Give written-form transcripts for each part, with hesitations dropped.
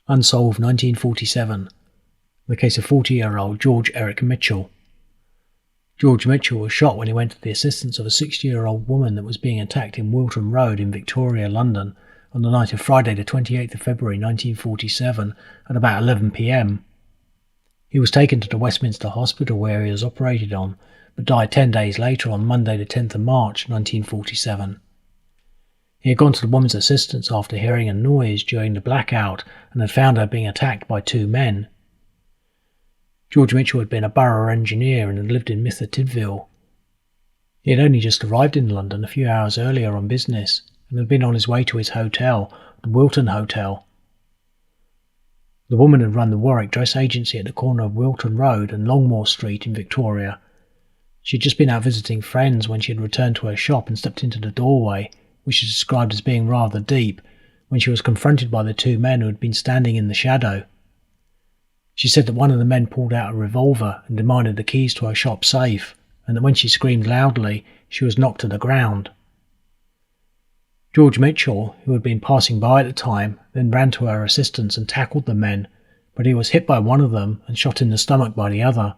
Unsolved 1947. The case of 40-year-old George Eric Mitchell. George Mitchell was shot when he went to the assistance of a 60-year-old woman that was being attacked in Wilton Road in Victoria, London, on the night of Friday the 28th of February 1947 at about 11 p.m. He was taken to the Westminster Hospital where he was operated on, but died 10 days later on Monday the 10th of March 1947. He had gone to the woman's assistance after hearing a noise during the blackout and had found her being attacked by two men. George Mitchell had been a borough engineer and had lived in Tydvil. He had only just arrived in London a few hours earlier on business and had been on his way to his hotel, the Wilton Hotel. The woman had run the Warwick dress agency at the corner of Wilton Road and Longmore Street in Victoria. She had just been out visiting friends when she had returned to her shop and stepped into the doorway, which she described as being rather deep, when she was confronted by the two men who had been standing in the shadow. She said that one of the men pulled out a revolver and demanded the keys to her shop safe, and that when she screamed loudly, she was knocked to the ground. George Mitchell, who had been passing by at the time, then ran to her assistance and tackled the men, but he was hit by one of them and shot in the stomach by the other.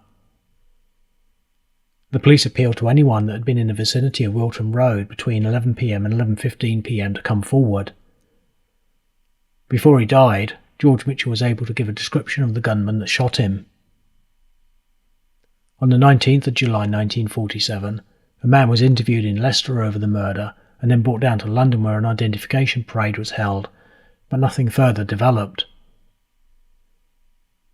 The police appealed to anyone that had been in the vicinity of Wilton Road between 11 p.m. and 11:15 p.m. to come forward. Before he died, George Mitchell was able to give a description of the gunman that shot him. On the 19th of July 1947, a man was interviewed in Leicester over the murder and then brought down to London where an identification parade was held, but nothing further developed.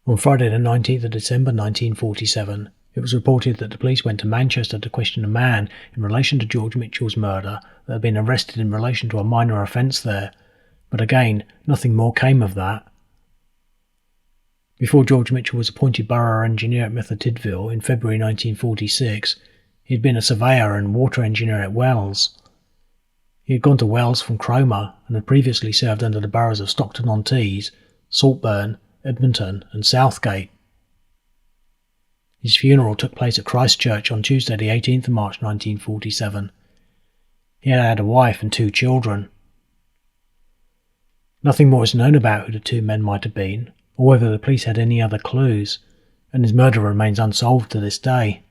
On Friday the 19th of December 1947, it was reported that the police went to Manchester to question a man in relation to George Mitchell's murder that had been arrested in relation to a minor offence there, but again, nothing more came of that. Before George Mitchell was appointed borough engineer at Tydvil in February 1946, he had been a surveyor and water engineer at Wells. He had gone to Wells from Cromer and had previously served under the boroughs of Stockton-on-Tees, Saltburn, Edmonton and Southgate. His funeral took place at Christchurch on Tuesday the 18th of March 1947. He had a wife and two children. Nothing more is known about who the two men might have been, or whether the police had any other clues, and his murder remains unsolved to this day.